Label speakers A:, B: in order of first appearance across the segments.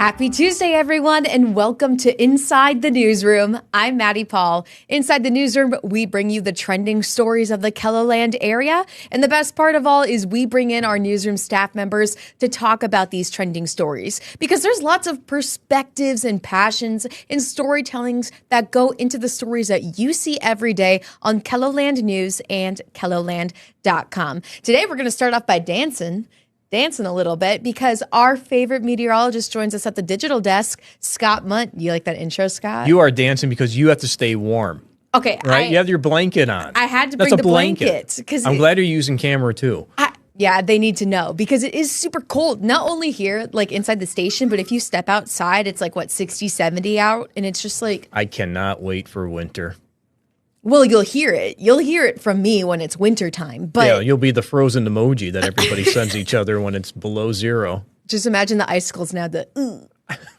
A: Happy Tuesday, everyone, and welcome to Inside the Newsroom. I'm Maddie Paul. Inside the Newsroom, we bring you the trending stories of the KELOLAND area. And the best part of all is we bring in our newsroom staff members to talk about these trending stories, because there's lots of perspectives and passions and storytellings that go into the stories that you see every day on KELOLAND News and KELOLAND.com. Today, we're going to start off by dancing a little bit, because our favorite meteorologist joins us at the digital desk, Scott Munt. You like that intro, Scott?
B: You are dancing because you have to stay warm.
A: Okay.
B: Right? You have your blanket on.
A: I had to bring the blanket.
B: I'm glad you're using camera too.
A: Yeah, they need to know, because it is super cold. Not only here, like inside the station, but if you step outside, it's like, 60, 70 out. And it's just like...
B: I cannot wait for winter.
A: Well, you'll hear it. You'll hear it from me when it's wintertime. But
B: yeah, you'll be the frozen emoji that everybody sends each other when it's below zero.
A: Just imagine the icicles now. That's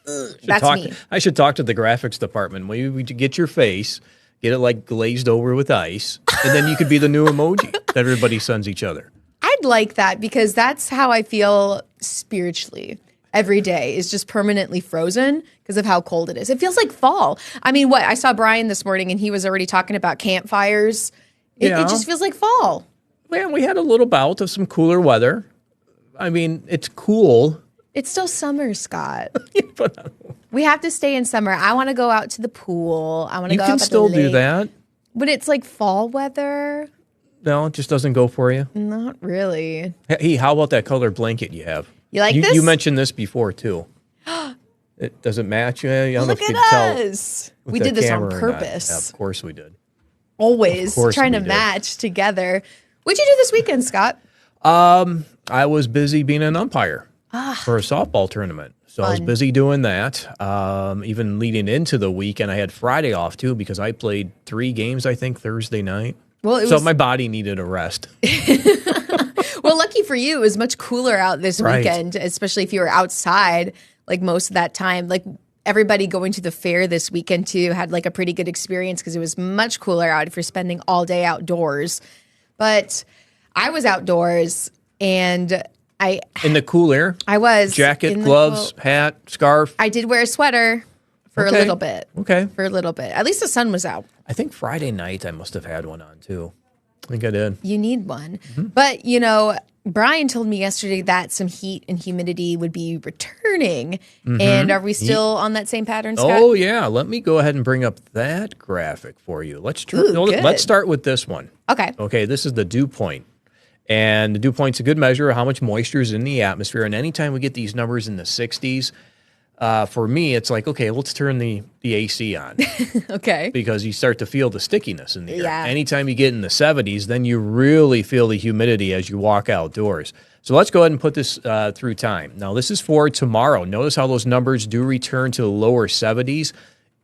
A: me.
B: I should talk to the graphics department. We get your face, get it like glazed over with ice, and then you could be the new emoji that everybody sends each other.
A: I'd like that, because that's how I feel spiritually. Every day is just permanently frozen because of how cold it is. It feels like fall. I mean, I saw Brian this morning and he was already talking about campfires. It just feels like fall.
B: Well, we had a little bout of some cooler weather. I mean, it's cool.
A: It's still summer, Scott. We have to stay in summer. I want to go out to the pool. I want to go out to the lake.
B: You can still do that.
A: But it's like fall weather.
B: No, it just doesn't go for you.
A: Not really.
B: Hey, how about that colored blanket you have?
A: You like this?
B: You mentioned this before, too. It doesn't match. I don't
A: Look
B: know if you
A: at
B: can
A: us. We did this on purpose.
B: Yeah, of course we did.
A: Always trying to match together. What'd you do this weekend, Scott?
B: I was busy being an umpire for a softball tournament. So I was busy doing that. Even leading into the weekend, I had Friday off, too, because I played 3 games, I think, Thursday night. So my body needed a rest.
A: Well, lucky for you, it was much cooler out this weekend, especially if you were outside like most of that time. Like everybody going to the fair this weekend too had like a pretty good experience, because it was much cooler out if you're spending all day outdoors. But I was outdoors and
B: in the cool air?
A: I was.
B: Jacket, gloves, hat, scarf?
A: I did wear a sweater for a little bit.
B: Okay.
A: For a little bit. At least the sun was out.
B: I think Friday night I must have had one on too. I think I did.
A: You need one. Mm-hmm. But, Brian told me yesterday that some heat and humidity would be returning. Mm-hmm. And are we still on that same pattern, Scott?
B: Oh, yeah. Let me go ahead and bring up that graphic for you. Let's start with this one. Okay, this is the dew point. And the dew point's a good measure of how much moisture is in the atmosphere. And anytime we get these numbers in the 60s, for me, it's like, okay, let's turn the AC on.
A: Okay.
B: Because you start to feel the stickiness in the air. Yeah. Anytime you get in the 70s, then you really feel the humidity as you walk outdoors. So let's go ahead and put this through time. Now, this is for tomorrow. Notice how those numbers do return to the lower 70s.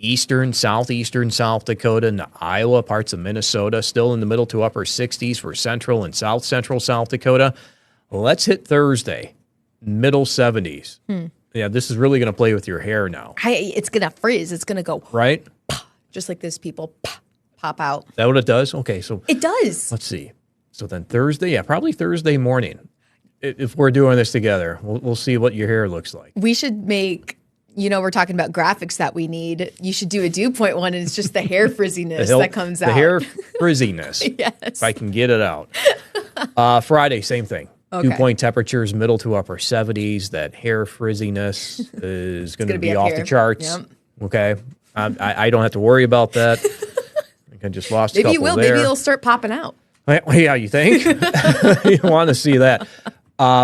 B: Eastern, southeastern South Dakota, and Iowa, parts of Minnesota, still in the middle to upper 60s for central and south central South Dakota. Let's hit Thursday, middle 70s. Yeah, this is really going to play with your hair now.
A: It's going to freeze. It's going to go.
B: Right?
A: Just like this, people pop out.
B: Is that what it does? Okay, so.
A: It does.
B: Let's see. So then Thursday, probably Thursday morning. If we're doing this together, we'll see what your hair looks like.
A: We should make, we're talking about graphics that we need. You should do a dew point one, and it's just the hair frizziness that comes out.
B: The hair frizziness.
A: Yes.
B: If I can get it out. Friday, same thing. Okay. Dew point temperatures, middle to upper 70s. That hair frizziness is going to be off the charts. Yep. Okay. I don't have to worry about that. I think I just lost a couple there.
A: Maybe it'll start popping out.
B: Yeah, you think? You want to see that.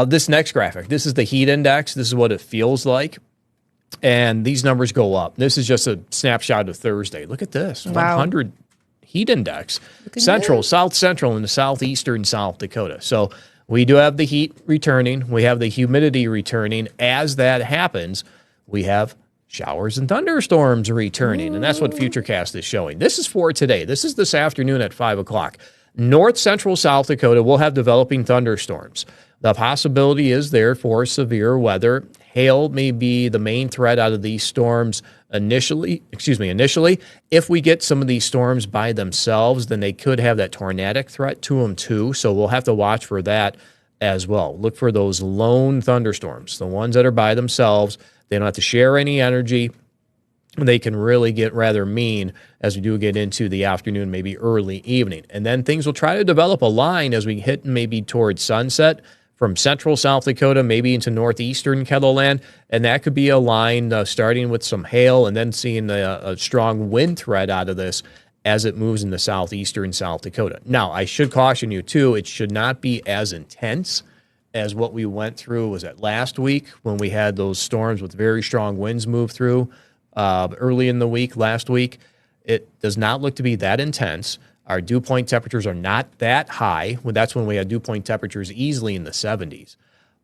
B: This next graphic, this is the heat index. This is what it feels like. And these numbers go up. This is just a snapshot of Thursday. Look at this. Wow. 100 heat index. Central, South Central, and the southeastern South Dakota. So we do have the heat returning. We have the humidity returning. As that happens, we have showers and thunderstorms returning. And that's what Futurecast is showing. This is for today. This is this afternoon at 5 o'clock. North central South Dakota will have developing thunderstorms. The possibility is there for severe weather. Hail may be the main threat out of these storms initially. If we get some of these storms by themselves, then they could have that tornadic threat to them too. So we'll have to watch for that as well. Look for those lone thunderstorms, the ones that are by themselves. They don't have to share any energy. They can really get rather mean as we do get into the afternoon, maybe early evening. And then things will try to develop a line as we hit maybe towards sunset from central South Dakota, maybe into northeastern KELOLAND. And that could be a line starting with some hail and then seeing a strong wind threat out of this as it moves into southeastern South Dakota. Now, I should caution you, too, it should not be as intense as what we went through, was it last week when we had those storms with very strong winds move through early in the week, last week. It does not look to be that intense. Our dew point temperatures are not that high. Well, that's when we had dew point temperatures easily in the 70s.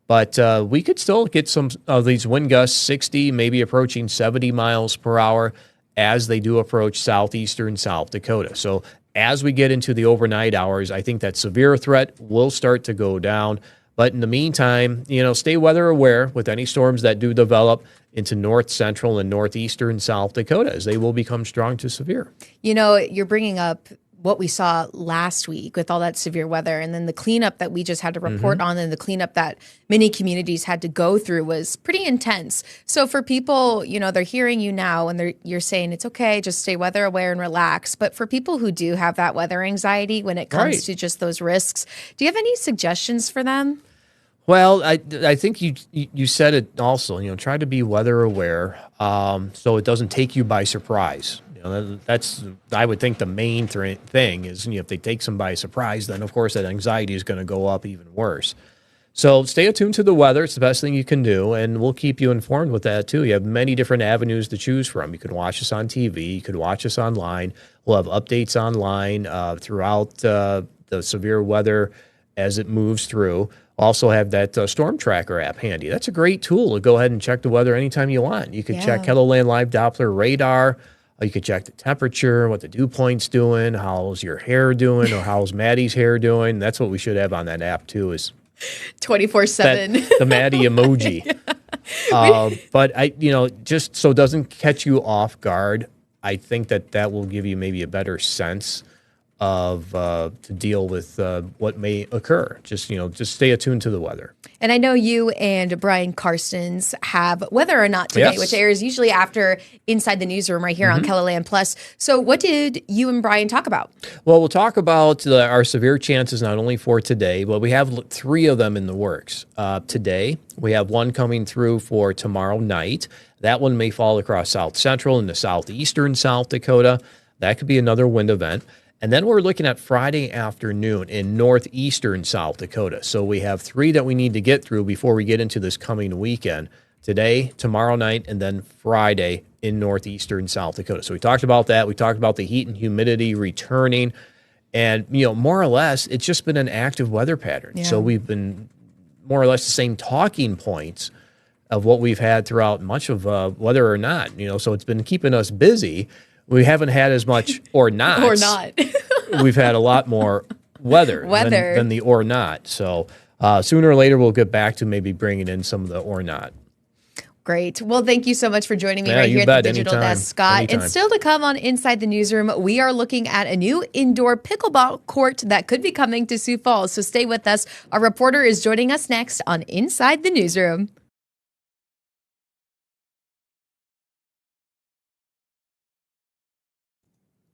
B: But we could still get some of these wind gusts, 60, maybe approaching 70 miles per hour as they do approach southeastern South Dakota. So as we get into the overnight hours, I think that severe threat will start to go down. But in the meantime, stay weather aware with any storms that do develop into north central and northeastern South Dakota, as they will become strong to severe.
A: You're bringing up what we saw last week with all that severe weather, and then the cleanup that we just had to report on, and the cleanup that many communities had to go through was pretty intense. So for people, they're hearing you now and you're saying it's okay, just stay weather aware and relax. But for people who do have that weather anxiety when it comes to just those risks, do you have any suggestions for them?
B: Well, I think you said it also. Try to be weather aware so it doesn't take you by surprise. That's, I would think, the main thing is if they take some by surprise, then of course that anxiety is going to go up even worse. So stay attuned to the weather. It's the best thing you can do, and we'll keep you informed with that too. You have many different avenues to choose from. You can watch us on TV. You could watch us online. We'll have updates online throughout the severe weather as it moves through. Also have that Storm Tracker app handy. That's a great tool to go ahead and check the weather anytime you want. You can check KELOLAND Live Doppler radar. You could check the temperature, what the dew point's doing, how's your hair doing, or how's Maddie's hair doing. That's what we should have on that app too, is
A: 24/7
B: the Maddie emoji. But just so it doesn't catch you off guard, I think that will give you maybe a better sense of to deal with what may occur. Just stay attuned to the weather.
A: And I know you and Brian Karstens have Whether or Not Today, which airs usually after Inside the Newsroom right here on KELOLAND Plus. So what did you and Brian talk about?
B: Well, we'll talk about our severe chances not only for today, but we have 3 of them in the works. Today, we have one coming through for tomorrow night. That one may fall across south central into southeastern South Dakota. That could be another wind event. And then we're looking at Friday afternoon in northeastern South Dakota. So we have 3 that we need to get through before we get into this coming weekend. Today, tomorrow night, and then Friday in northeastern South Dakota. So we talked about that. We talked about the heat and humidity returning. And, more or less, it's just been an active weather pattern. Yeah. So we've been more or less the same talking points of what we've had throughout much of Whether or Not. So it's been keeping us busy. We haven't had as much or not.
A: Or not.
B: We've had a lot more weather. Than the or not. So sooner or later, we'll get back to maybe bringing in some of the or not.
A: Great. Well, thank you so much for joining me right here at the Digital Desk, Scott.
B: Anytime.
A: And still to come on Inside the Newsroom, we are looking at a new indoor pickleball court that could be coming to Sioux Falls. So stay with us. Our reporter is joining us next on Inside the Newsroom.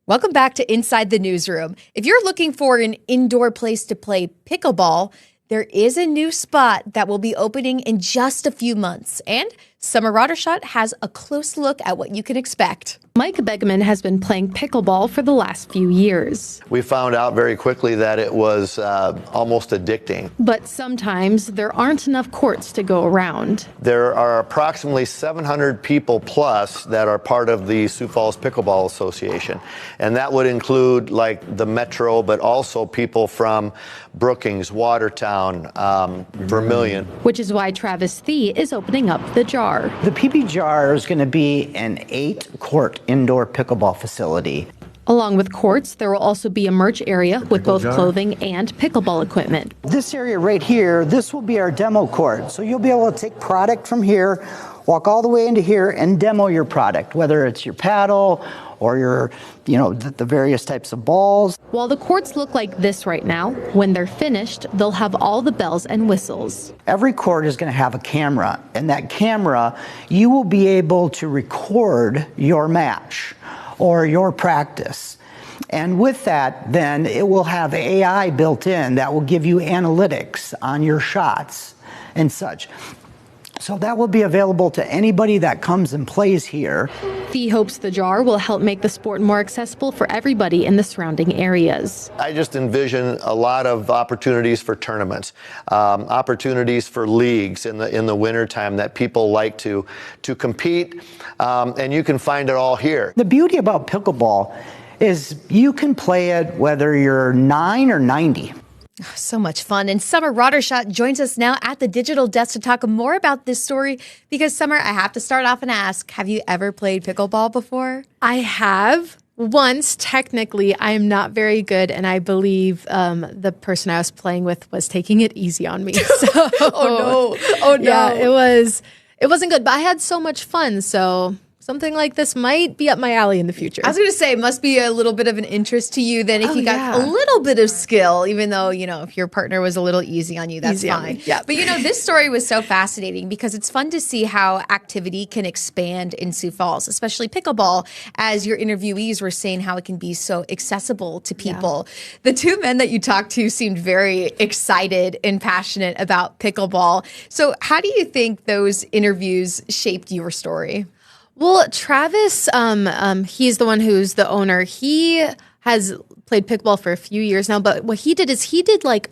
A: Welcome back to Inside the Newsroom. If you're looking for an indoor place to play pickleball, there is a new spot that will be opening in just a few months. And Summer Roddershot has a close look at what you can expect.
C: Mike Begman has been playing pickleball for the last few years.
D: We found out very quickly that it was almost addicting.
C: But sometimes there aren't enough courts to go around.
D: There are approximately 700 people plus that are part of the Sioux Falls Pickleball Association. And that would include like the Metro, but also people from Brookings, Watertown, Vermilion.
C: Which is why Travis Thee is opening up the Jar.
E: The PB Jar is going to be an 8-court indoor pickleball facility.
C: Along with courts, there will also be a merch area with both clothing and pickleball equipment.
E: This area right here, this will be our demo court. So you'll be able to take product from here, walk all the way into here and demo your product, whether it's your paddle or your, the various types of balls.
C: While the courts look like this right now, when they're finished, they'll have all the bells and whistles.
E: Every court is going to have a camera, and that camera, you will be able to record your match or your practice. And with that, then it will have AI built in that will give you analytics on your shots and such. So that will be available to anybody that comes and plays here.
C: Fee hopes the jar will help make the sport more accessible for everybody in the surrounding areas.
D: I just envision a lot of opportunities for tournaments, opportunities for leagues in the wintertime that people like to compete, and you can find it all here.
E: The beauty about pickleball is you can play it whether you're 9 or 90.
A: So much fun. And Summer Roddershot joins us now at the digital desk to talk more about this story. Because, Summer, I have to start off and ask, have you ever played pickleball before?
F: I have. Once, technically, I am not very good, and I believe the person I was playing with was taking it easy on me. So,
A: Oh no.
F: Yeah, it wasn't good, but I had so much fun, so something like this might be up my alley in the future.
A: I was going to say, it must be a little bit of an interest to you then if you got a little bit of skill, even though, if your partner was a little easy on you, that's fine.
F: Yeah.
A: But, this story was so fascinating because it's fun to see how activity can expand in Sioux Falls, especially pickleball, as your interviewees were saying how it can be so accessible to people. Yeah. The two men that you talked to seemed very excited and passionate about pickleball. So how do you think those interviews shaped your story?
F: Well, Travis, he's the one who's the owner. He has played pickleball for a few years now, but what he did is he did like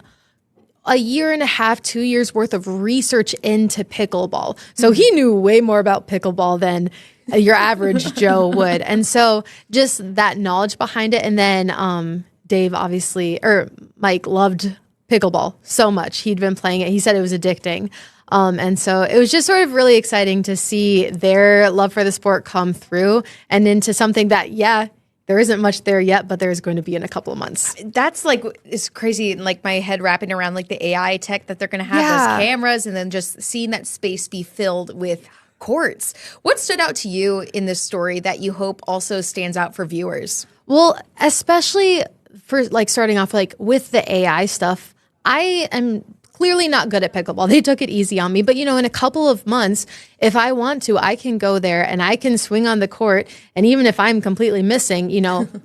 F: a year and a half, 2 years worth of research into pickleball. So he knew way more about pickleball than your average Joe would. And so just that knowledge behind it. And then Dave, Mike loved pickleball so much. He'd been playing it. He said it was addicting. And so it was just sort of really exciting to see their love for the sport come through and into something that, there isn't much there yet, but there's going to be in a couple of months.
A: That's it's crazy. Like my head wrapping around like the AI tech that they're going to have those cameras and then just seeing that space be filled with courts. What stood out to you in this story that you hope also stands out for viewers?
F: Well, especially for starting off with the AI stuff, I am clearly not good at pickleball. They took it easy on me. But, in a couple of months, if I want to, I can go there and I can swing on the court. And even if I'm completely missing,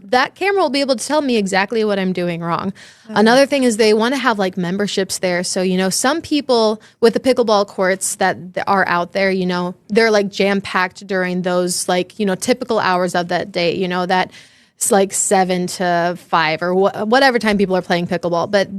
F: that camera will be able to tell me exactly what I'm doing wrong. Okay. Another thing is they want to have memberships there. So, some people with the pickleball courts that are out there, they're jam-packed during those typical hours of that day, that it's 7 to 5 or whatever time people are playing pickleball. But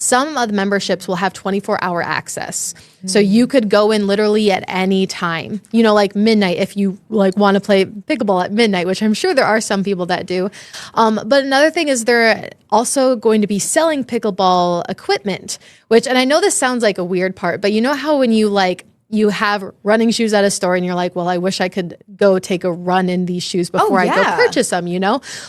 F: some of the memberships will have 24-hour access. So you could go in literally at any time, midnight if you want to play pickleball at midnight, which I'm sure there are some people that do. But another thing is they're also going to be selling pickleball equipment, and I know this sounds like a weird part, but you know how when you have running shoes at a store and you're like, well, I wish I could go take a run in these shoes before I go purchase them,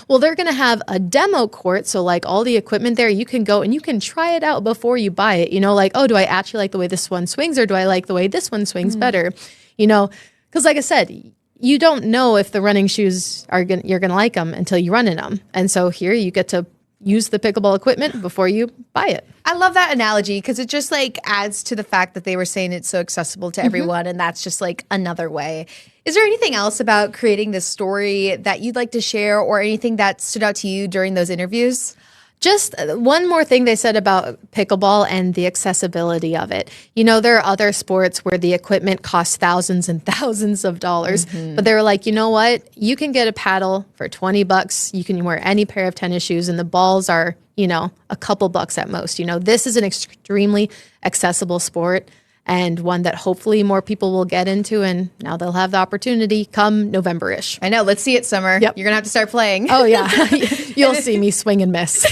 F: Well, they're going to have a demo court. So all the equipment there, you can go and you can try it out before you buy it. Do I actually like the way this one swings or do I like the way this one swings better? Because like I said, you don't know if the running shoes you're going to like them until you run in them. And so here you get to use the pickleball equipment before you buy it.
A: I love that analogy because it just adds to the fact that they were saying it's so accessible to everyone, and that's just another way. Is there anything else about creating this story that you'd like to share or anything that stood out to you during those interviews?
F: Just one more thing they said about pickleball and the accessibility of it. There are other sports where the equipment costs thousands and thousands of dollars, but they were like, you know what? You can get a paddle for $20. You can wear any pair of tennis shoes and the balls are, a couple bucks at most. This is an extremely accessible sport and one that hopefully more people will get into, and now they'll have the opportunity come November-ish.
A: I know. Let's see it, Summer.
F: Yep.
A: You're going to have to start playing.
F: Oh, yeah. You'll see me swing and miss.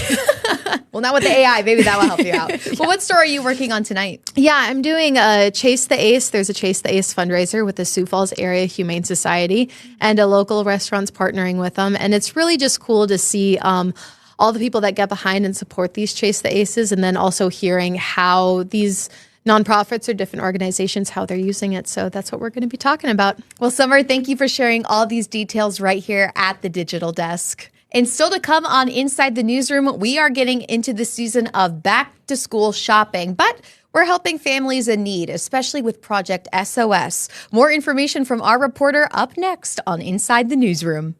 A: Well, not with the AI. Maybe that will help you out. Well, what story are you working on tonight?
F: Yeah, I'm doing Chase the Ace. There's a Chase the Ace fundraiser with the Sioux Falls Area Humane Society, and a local restaurant's partnering with them. And it's really just cool to see all the people that get behind and support these Chase the Aces, and then also hearing how these nonprofits or different organizations, how they're using it. So that's what we're going to be talking about.
A: Well, Summer, thank you for sharing all these details right here at the Digital Desk. And still to come on Inside the Newsroom, we are getting into the season of back-to-school shopping, but we're helping families in need, especially with Project SOS. More information from our reporter up next on Inside the Newsroom.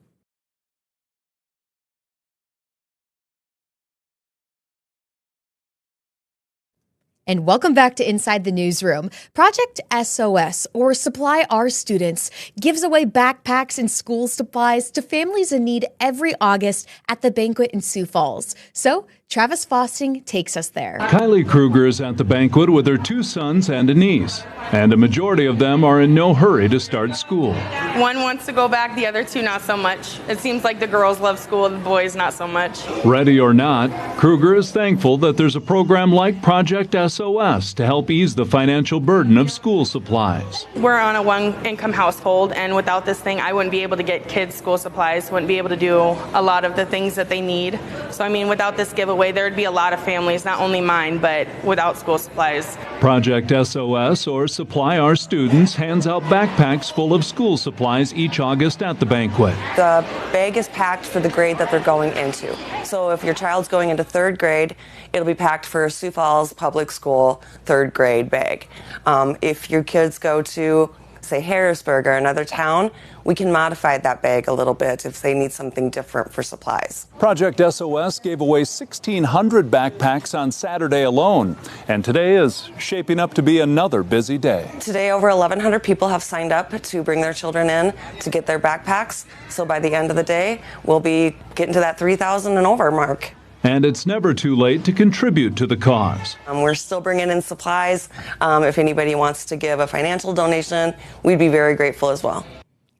A: And welcome back to Inside the Newsroom. Project SOS, or Supply Our Students, gives away backpacks and school supplies to families in need every August at the banquet in Sioux Falls. So, Travis Fosting takes us there.
G: Kylie Kruger is at the banquet with her 2 sons and a niece, and a majority of them are in no hurry to start school.
H: One wants to go back, the other 2 not so much. It seems like the girls love school, the boys not so much.
G: Ready or not, Kruger is thankful that there's a program like Project SOS to help ease the financial burden of school supplies.
H: We're on a one-income household, and without this thing, I wouldn't be able to get kids school supplies, wouldn't be able to do a lot of the things that they need. So, without this giveaway, there would be a lot of families, not only mine, but without school supplies.
G: Project SOS, or Supply Our Students, hands out backpacks full of school supplies each August at the banquet.
I: The bag is packed for the grade that they're going into. So if your child's going into 3rd grade, it'll be packed for a Sioux Falls Public School 3rd grade bag. If your kids go to, say, Harrisburg or another town, we can modify that bag a little bit if they need something different for supplies.
G: Project SOS gave away 1,600 backpacks on Saturday alone, and today is shaping up to be another busy day.
I: Today, over 1,100 people have signed up to bring their children in to get their backpacks. So by the end of the day, we'll be getting to that 3,000 and over mark.
G: And it's never too late to contribute to the cause.
I: We're still bringing in supplies. If anybody wants to give a financial donation, we'd be very grateful as well.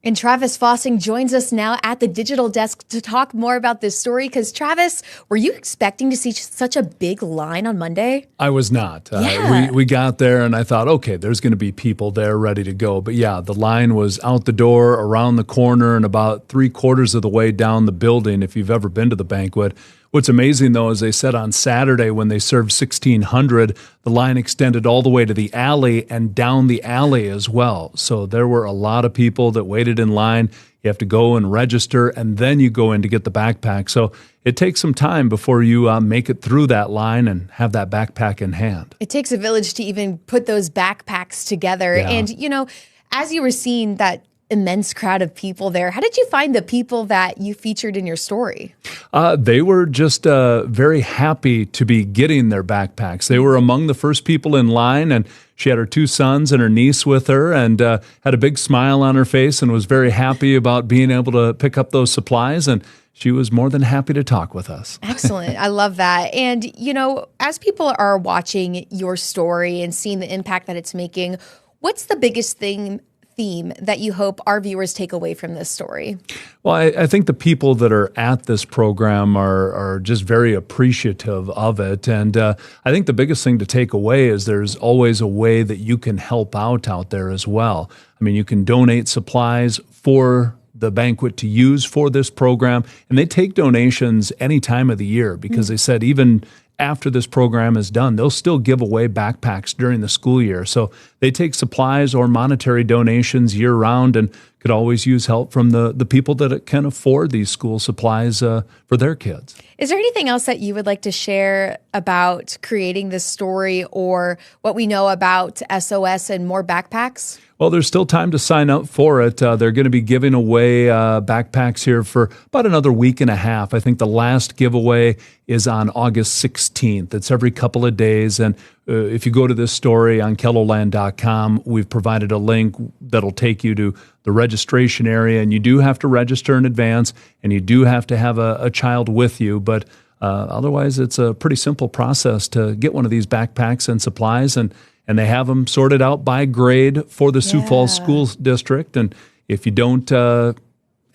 A: And Travis Fosting joins us now at the Digital Desk to talk more about this story. Because, Travis, were you expecting to see such a big line on Monday?
J: I was not.
A: Yeah.
J: We got there and I thought, okay, there's going to be people there ready to go. But yeah, the line was out the door, around the corner, and about 3/4 of the way down the building, if you've ever been to the banquet. What's amazing, though, is they said on Saturday when they served 1,600, the line extended all the way to the alley and down the alley as well. So there were a lot of people that waited in line. You have to go and register, and then you go in to get the backpack. So it takes some time before you make it through that line and have that backpack in hand.
A: It takes a village to even put those backpacks together.
J: Yeah.
A: And, as you were seeing that immense crowd of people there, how did you find the people that you featured in your story?
J: They were just very happy to be getting their backpacks. They were among the first people in line, and she had her 2 sons and her niece with her and had a big smile on her face and was very happy about being able to pick up those supplies. And she was more than happy to talk with us.
A: Excellent. I love that. And, as people are watching your story and seeing the impact that it's making, what's the biggest theme that you hope our viewers take away from this story?
J: Well, I think the people that are at this program are just very appreciative of it. And I think the biggest thing to take away is there's always a way that you can help out there as well. You can donate supplies for the banquet to use for this program, and they take donations any time of the year because they said even after this program is done, they'll still give away backpacks during the school year. So they take supplies or monetary donations year-round and could always use help from the people that can afford these school supplies for their kids.
A: Is there anything else that you would like to share about creating this story or what we know about SOS and more backpacks?
J: Well, there's still time to sign up for it. They're going to be giving away backpacks here for about another week and a half. I think the last giveaway is on August 16th. It's every couple of days. And if you go to this story on KELOLAND.com, we've provided a link that'll take you to the registration area. And you do have to register in advance, and you do have to have a child with you. But otherwise, it's a pretty simple process to get one of these backpacks and supplies. And they have them sorted out by grade for the Sioux Falls School District. And if you don't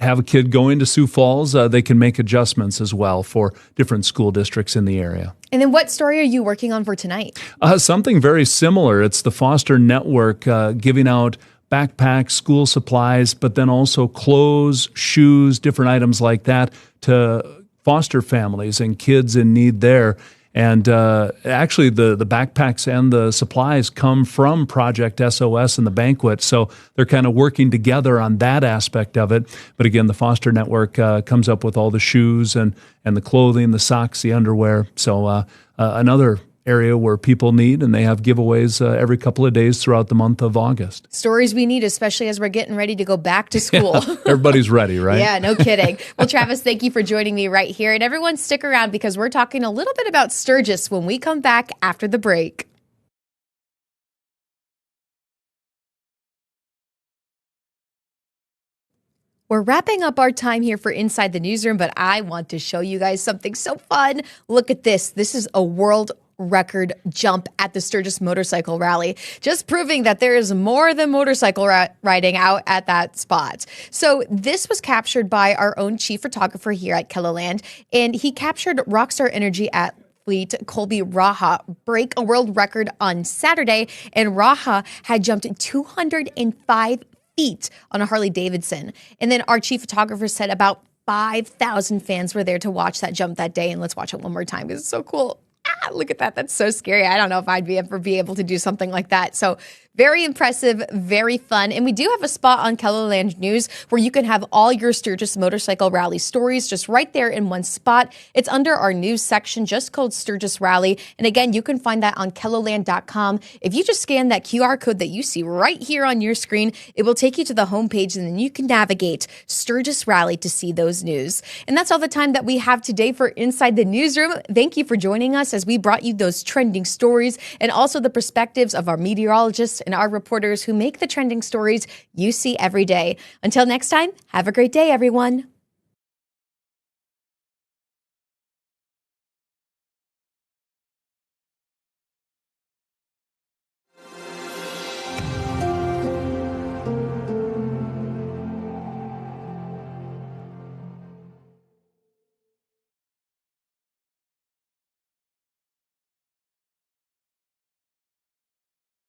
J: have a kid going to Sioux Falls, they can make adjustments as well for different school districts in the area.
A: And then what story are you working on for tonight?
J: Something very similar. It's the Foster Network giving out backpacks, school supplies, but then also clothes, shoes, different items like that to foster families and kids in need there. And actually, the backpacks and the supplies come from Project SOS and the banquet. So they're kind of working together on that aspect of it. But again, the Foster Network comes up with all the shoes and the clothing, the socks, the underwear. So another area where people need, and they have giveaways every couple of days throughout the month of August.
A: Stories we need, especially as we're getting ready to go back to school.
J: Yeah, everybody's ready, right?
A: Yeah, no kidding. Well, Travis, thank you for joining me right here. And everyone stick around because we're talking a little bit about Sturgis when we come back after the break. We're wrapping up our time here for Inside the Newsroom, but I want to show you guys something so fun. Look at this. This is a world record jump at the Sturgis Motorcycle Rally, just proving that there is more than motorcycle riding out at that spot. So this was captured by our own chief photographer here at KELOLAND, and he captured Rockstar Energy athlete Colby Raha break a world record on Saturday, and Raha had jumped 205 feet on a Harley Davidson. And then our chief photographer said about 5,000 fans were there to watch that jump that day. And let's watch it one more time because it's so cool. Look at that. That's so scary. I don't know if I'd ever be able to do something like that. So very impressive, very fun. And we do have a spot on KELOLAND News where you can have all your Sturgis Motorcycle Rally stories just right there in one spot. It's under our news section, just called Sturgis Rally. And again, you can find that on KELOLAND.com. If you just scan that QR code that you see right here on your screen, it will take you to the homepage, and then you can navigate Sturgis Rally to see those news. And that's all the time that we have today for Inside the Newsroom. Thank you for joining us as we brought you those trending stories and also the perspectives of our meteorologists and our reporters who make the trending stories you see every day. Until next time, have a great day, everyone.